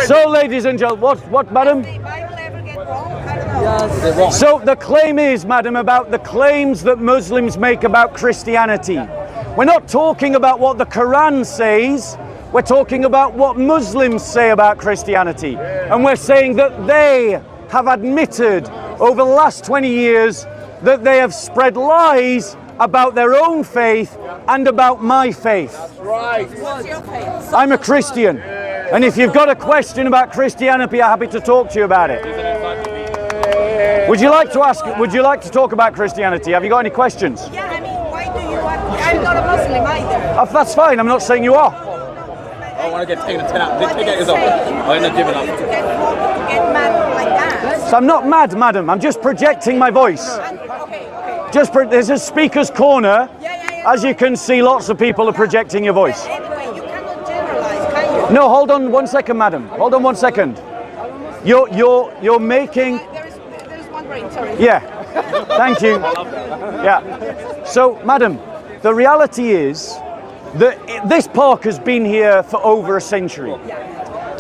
So, ladies and gentlemen, what, madam? So the claim is, madam, about the claims that Muslims make about Christianity. We're not talking about what the Quran says. We're talking about what Muslims say about Christianity. And we're saying that they have admitted over the last 20 years that they have spread lies about their own faith and about my faith. That's right. What's your faith? I'm a Christian. And if you've got a question about Christianity, I'm happy to talk to you about it. Would you like to talk about Christianity? Have you got any questions? Yeah, I mean, why do you want... I'm not a Muslim either. That's fine, I'm not saying you are. I want to get taken a 10 out. Take it yourself. I'm not giving up. To get mad like that. So I'm not mad, madam. I'm just projecting my voice. Okay. There's a speaker's corner. As you can see, lots of people are projecting your voice. Anyway, you cannot generalize, can you? No, hold on 1 second, madam. Hold on 1 second. You're making... There's one brain, sorry. Yeah, thank you. Yeah. So, madam, the reality is that this park has been here for over a century.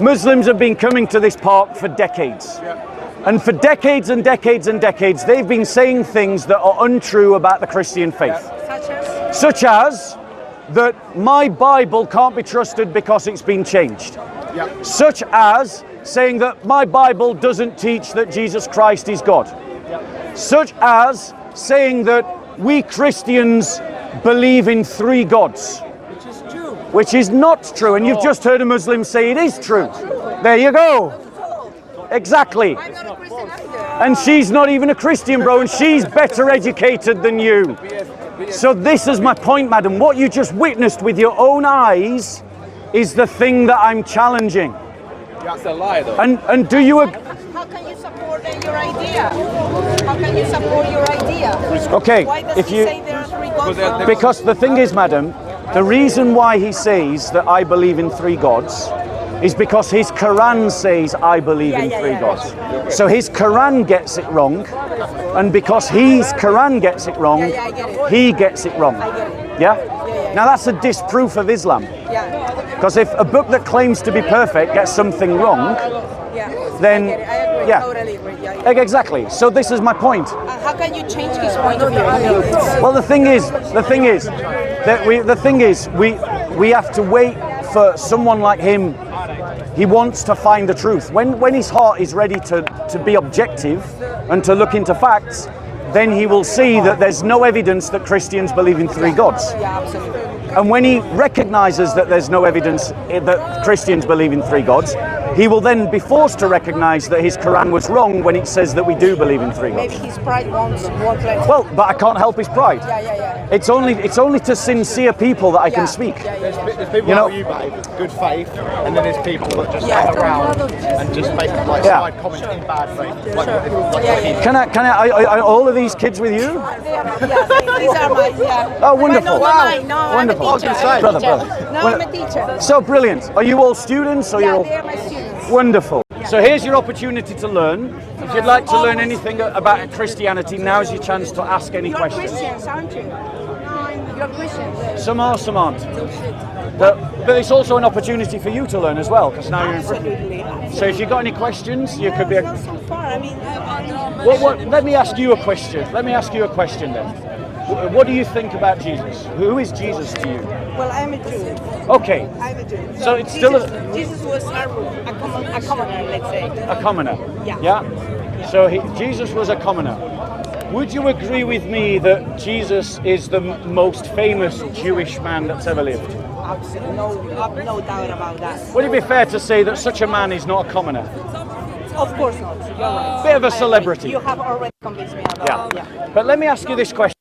Muslims have been coming to this park for decades. And for decades and decades and decades, they've been saying things that are untrue about the Christian faith. Such as that my Bible can't be trusted because it's been changed. Such as saying that my Bible doesn't teach that Jesus Christ is God. Such as saying that we Christians believe in 3 gods. Which is true. Which is not true, and you've just heard a Muslim say it is true. There you go. Exactly. I'm not a Christian either. And she's not even a Christian, bro, and she's better educated than you. So this is my point, madam. What you just witnessed with your own eyes is the thing that I'm challenging. That's a lie, though. And do you agree? How can you support your idea? How can you support your idea? Okay, Why does if he you... say there are 3 gods? Because the thing is, madam, the reason why he says that I believe in 3 gods is because his Quran says I believe in 3 gods. So his Quran gets it wrong, and because his Quran gets it wrong, he gets it wrong. Yeah? Now that's a disproof of Islam. Because if a book that claims to be perfect gets something wrong, then yeah, totally agree. exactly. So this is my point. How can you change his point of view? Well, the thing is that we have to wait for someone like him. He wants to find the truth. When his heart is ready to be objective and to look into facts, then he will see that there's no evidence that Christians believe in 3 gods. Yeah, absolutely. And when he recognizes that there's no evidence that Christians believe in 3 gods, he will then be forced to recognize that his Quran was wrong when it says that we do believe in 3 gods. Maybe his pride won't let. Well, but I can't help his pride. Yeah. It's only to sincere people that I can speak. There's people like you, babe, good faith, and then there's people that just hang around and just make like side comments in bad faith. Can I? Are all of these kids with you? These are my. Oh, wonderful! No, Wonderful. I'm a teacher. Brother. No, I'm a teacher. So brilliant. Are you all students? Or you're all... they're my students. Wonderful. So here's your opportunity to learn. If you'd like to learn anything about Christianity, now's your chance to ask any questions. You're Christians, aren't you? You're Christians. Some are, some aren't. But it's also an opportunity for you to learn as well, because now you're in Britain. Absolutely. So if you've got any questions, you could be... Not so far. I mean, Let me ask you a question. Let me ask you a question then. What do you think about Jesus? Who is Jesus to you? well, I'm a Jew. Okay. I'm a Jew. So it's still Jesus was a commoner, let's say. a commoner. Yeah. So Jesus was a commoner. Would you agree with me that Jesus is the most famous Jewish man that's ever lived? Absolutely. No doubt about that. Would it be fair to say that such a man is not a commoner? Of course not. You're right. Bit of a celebrity. You have already convinced me about that. Yeah. But let me ask you this question.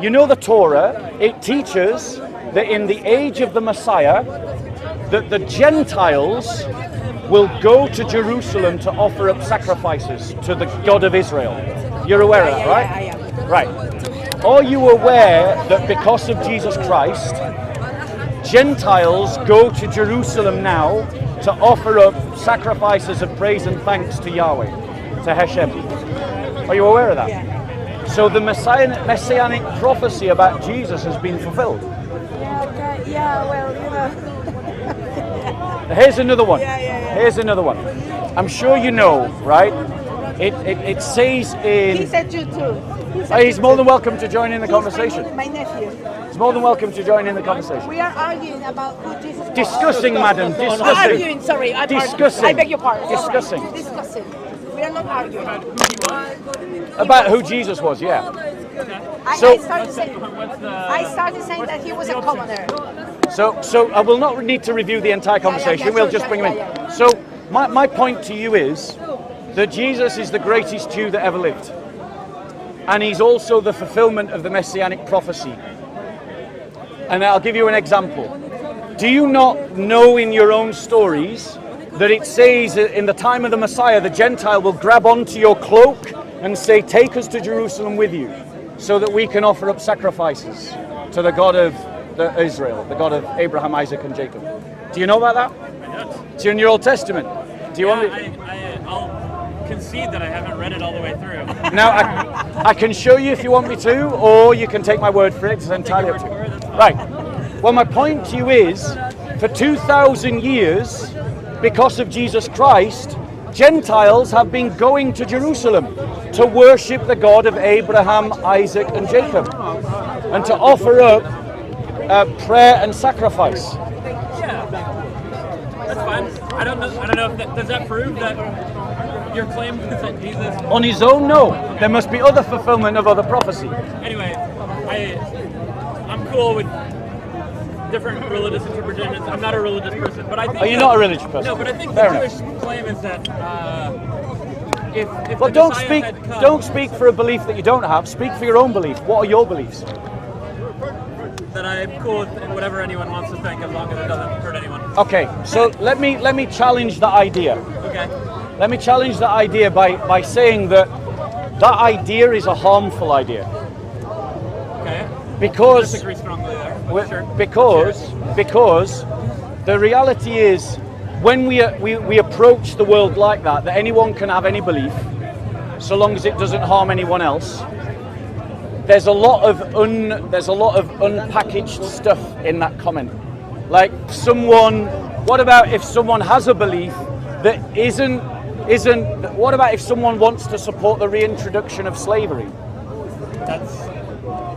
You know the Torah, it teaches that in the age of the Messiah, that the Gentiles will go to Jerusalem to offer up sacrifices to the God of Israel. You're aware of that, right? I am. Right. Are you aware that because of Jesus Christ, Gentiles go to Jerusalem now to offer up sacrifices of praise and thanks to Yahweh, to Hashem? Are you aware of that? Yeah. So the messianic prophecy about Jesus has been fulfilled. Yeah, well, you know. here's another one. Yeah. Here's another one. I'm sure you know, right? It says in... He said you too. He's more than welcome to join in the conversation. My nephew. He's more than welcome to join in the conversation. We are arguing about who Jesus was. Discussing, madam, discussing. Arguing, sorry. Discussing. I beg your pardon. Discussing. Right. Discussing. We are not arguing. About who Jesus was, yeah. I started saying that he was a commoner. So I will not need to review the entire conversation. We'll just bring him in. Yeah. So my point to you is that Jesus is the greatest Jew that ever lived. And he's also the fulfillment of the messianic prophecy. And I'll give you an example. Do you not know in your own stories that it says that in the time of the Messiah, the Gentile will grab onto your cloak and say, take us to Jerusalem with you, so that we can offer up sacrifices to the God of Israel, the God of Abraham, Isaac, and Jacob. Do you know about that? Yes. It's in your Old Testament. Do you want me? I'll concede that I haven't read it all the way through. Now, I can show you if you want me to, or you can take my word for it. It's entirely up to you. Right. Well, my point to you is, for 2,000 years, because of Jesus Christ, Gentiles have been going to Jerusalem to worship the God of Abraham, Isaac, and Jacob, and to offer up prayer and sacrifice. Yeah, that's fine. I don't know if does that prove that your claim is that Jesus... On his own, no. There must be other fulfillment of other prophecy. Anyway, I'm cool with different religious interpretations. I'm not a religious person, but I think... Are you not a religious person? No, but I think Fair the enough. Jewish claim is that if Well, the don't Messiah speak. had come, Don't speak for a belief that you don't have. Speak for your own belief. What are your beliefs? that I'm cool with whatever anyone wants to think, as long as it doesn't hurt anyone. Okay, so let me challenge that idea. Okay. Let me challenge that idea by saying that idea is a harmful idea. Okay. Because Disagree strongly there. But sure. Because the reality is, when we approach the world like that anyone can have any belief, so long as it doesn't harm anyone else. There's a lot of unpackaged stuff in that comment. Like what about if someone has a belief that isn't? What about if someone wants to support the reintroduction of slavery? That's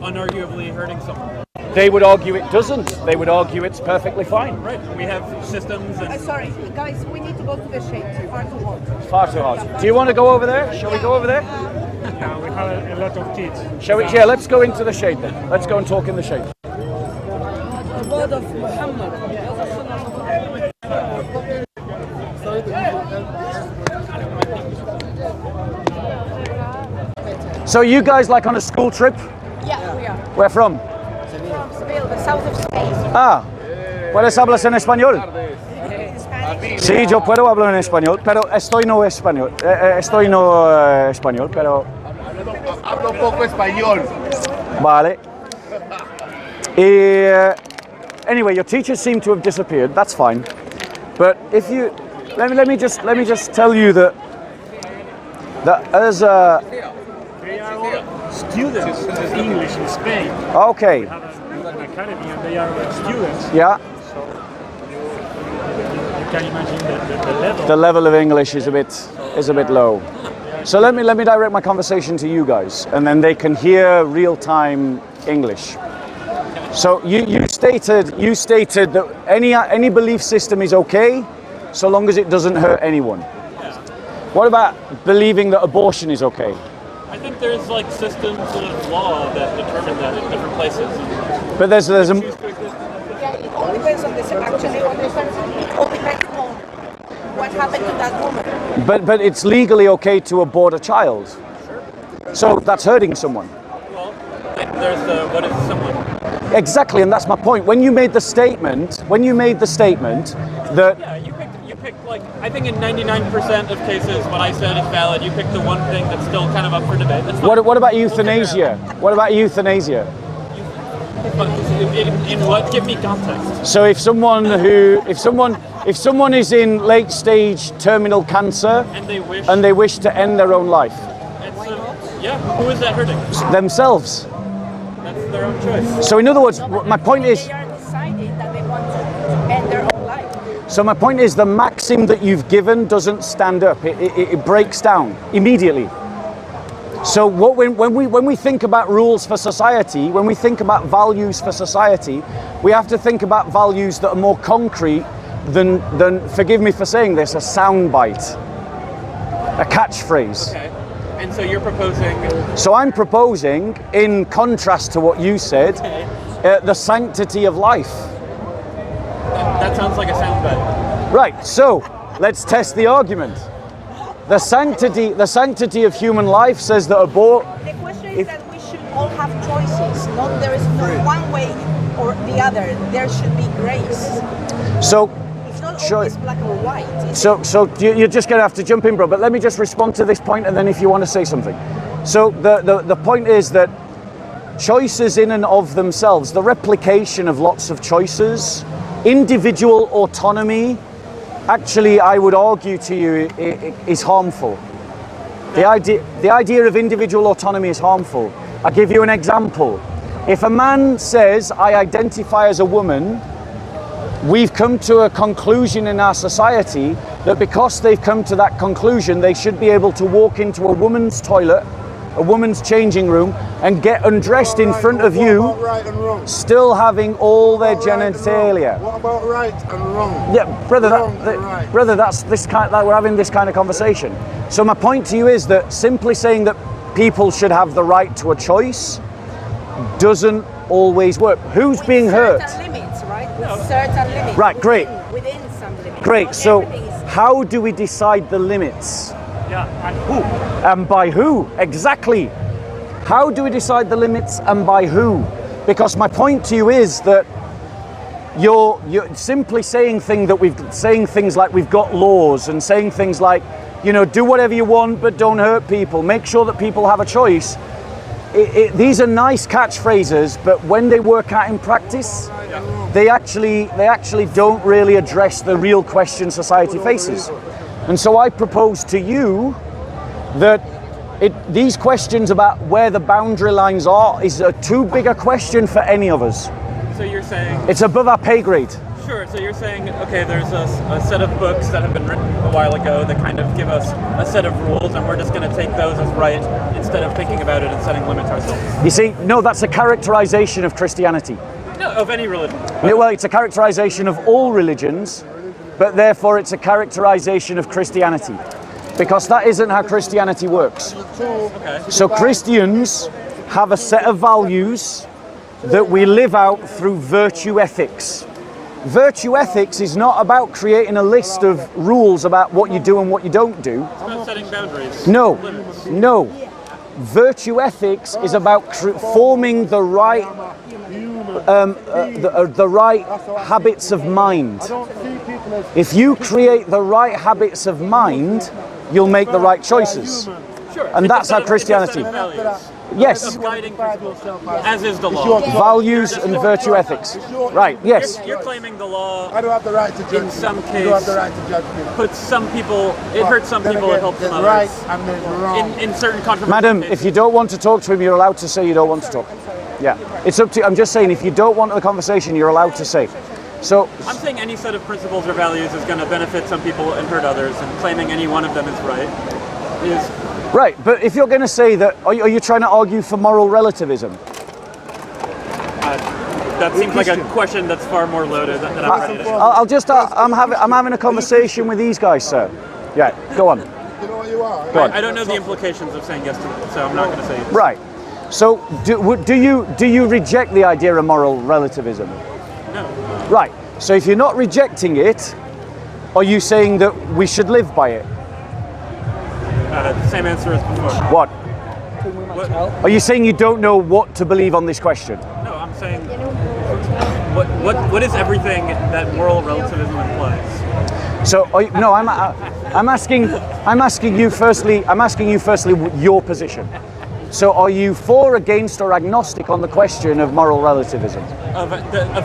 unarguably hurting someone. They would argue it doesn't. They would argue it's perfectly fine. Right. We have systems and... Sorry, guys, we need to go to the shade. It's far too hot. Far too hard. Do you want to go over there? Shall we go over there? Yeah, we have a lot of kids. Shall we? Yeah, let's go into the shade then. Let's go and talk in the shade. The word of Muhammad. So you guys like on a school trip? Yeah, we are. Where from? From Seville, the south of Spain. Ah, ¿puedes hablar en español? Spanish. Sí, yo puedo hablar en español, pero estoy no español, pero... Hablo un poco español. Vale. Anyway, your teachers seem to have disappeared. That's fine. But if you... Let me just tell you that as a... They are all students of English in Spain. Okay. We have an academy and they are students. Yeah. So you can imagine the level. The level of English is a bit low. So let me direct my conversation to you guys, and then they can hear real-time English. So you stated that any belief system is okay, so long as it doesn't hurt anyone. What about believing that abortion is okay? I think there's like systems of law that determine that in different places. But there's a Yeah, it all depends on this. Actually, it all depends on what happened to that woman. but it's legally okay to abort a child. So that's hurting someone. Well, there's the what is someone. Exactly, and that's my point. When you made the statement that Yeah, you picked like I think in 99% of cases what I said is valid. You picked the one thing that's still kind of up for debate. That's fine. what about euthanasia? What about euthanasia? In what? Give me context. So if someone is in late stage terminal cancer And they wish. and they wish to end their own life Yeah. Who is that hurting? themselves. That's their own choice. So in other words, my point is, They are deciding that they want to end their own life. So my point is the maxim that you've given doesn't stand up. It breaks down immediately. So when we think about rules for society, when we think about values for society, we have to think about values that are more concrete than forgive me for saying this, a soundbite, a catchphrase. Okay. And so you're proposing... So I'm proposing, in contrast to what you said, the sanctity of life. That sounds like a soundbite. Right, so let's test the argument. The sanctity of human life says that The question is that we should all have choices. There is no one way or the other. There should be grace. So It's not always black or white. So you're just going to have to jump in, bro. But let me just respond to this point, and then if you want to say something. So the point is that choices in and of themselves, the replication of lots of choices, individual autonomy, actually, I would argue to you, is harmful. The idea of individual autonomy is harmful. I'll give you an example. If a man says, I identify as a woman, we've come to a conclusion in our society that because they've come to that conclusion, they should be able to walk into a woman's toilet, a woman's changing room, and get undressed in front of you, still having all their genitalia. What about right and wrong? Yeah, brother, Right. brother, that's this kind. That we're having this kind of conversation. So my point to you is that simply saying that people should have the right to a choice doesn't always work. Who's being hurt? Certain limits, right? With certain limits. Right, great. Within some limits. Great. Not So everything is- how do we decide the limits? Yeah, and who? And by who? Exactly. How do we decide the limits and by who? Because my point to you is that you're simply saying things like we've got laws, and saying things like, do whatever you want but don't hurt people. Make sure that people have a choice. These are nice catchphrases, but when they work out in practice, they actually don't really address the real question society faces. And so I propose to you that these questions about where the boundary lines are is a too big a question for any of us. So you're saying... It's above our pay grade. Sure, so you're saying, okay, there's a set of books that have been written a while ago that kind of give us a set of rules, and we're just going to take those as right instead of thinking about it and setting limits ourselves. You see, no, that's a characterization of Christianity. No, of any religion. Well, it's a characterization of all religions, but therefore it's a characterization of Christianity, because that isn't how Christianity works. Okay. So Christians have a set of values that we live out through virtue ethics. Virtue ethics is not about creating a list of rules about what you do and what you don't do. It's about setting boundaries. No, Limits. no. Virtue ethics is about forming the right, the right habits of mind. If you create the right habits of mind, you'll make the right choices. Sure. And that's how Christianity. It's a set of values. Yes, Of guiding principles, as is the law. values and virtue ethics. Right, yes. You're claiming the law I don't have the right to judge in some you. case You have the right to judge me. puts some people, it hurts some Then people, it again, helps some there's right others. and there's wrong. In certain controversial Madam, cases. if you don't want to talk to him, you're allowed to say you don't want to talk. Yeah, it's up to you. I'm just saying, if you don't want the conversation, you're allowed to say. So, I'm saying any set of principles or values is going to benefit some people and hurt others, and claiming any one of them is right is... right, but if you're going to say that, are you trying to argue for moral relativism? That seems like a question that's far more loaded than I'm ready to. I'll just, I'm having a conversation with these guys, sir. Yeah, go on. You know what you are? Go on. I don't know the implications of saying yes to it, so I'm not going to say yes. Right. So, do you reject the idea of moral relativism? No. Right. So, if you're not rejecting it, are you saying that we should live by it? Same answer as before. What? What? Are you saying you don't know what to believe on this question? No, I'm saying what is everything that moral relativism implies? So, no, I'm asking you firstly. I'm asking you firstly your position. So, are you for, against, or agnostic on the question of moral relativism? Of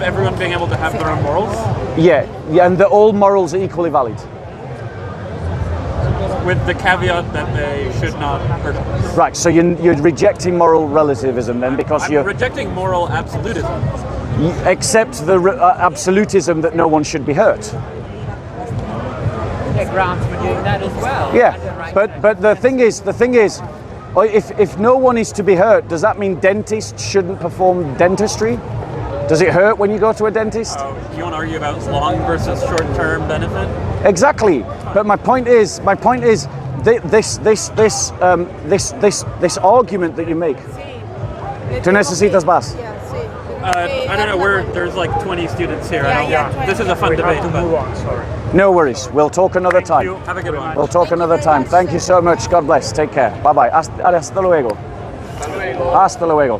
everyone being able to have their own morals, Yeah, and that all morals are equally valid. with the caveat that they should not hurt others. Right. So you're rejecting moral relativism then, because I'm you're rejecting moral absolutism. accept the absolutism that no one should be hurt. get grants for doing that as well. Yeah, As a right but the thing is, if no one is to be hurt, does that mean dentists shouldn't perform dentistry? Does it hurt when you go to a dentist? Do you want to argue about long versus short-term benefit? Exactly. But my point is, this argument that you make. ¿Tú necesitas más? I don't know. There's like 20 students here. This is a fun We debate. have to move on, sorry. No worries. We'll talk another time. Have a good one. We'll talk another time. Thank you so much. God bless. Take care. Bye bye. Hasta luego. Hasta luego.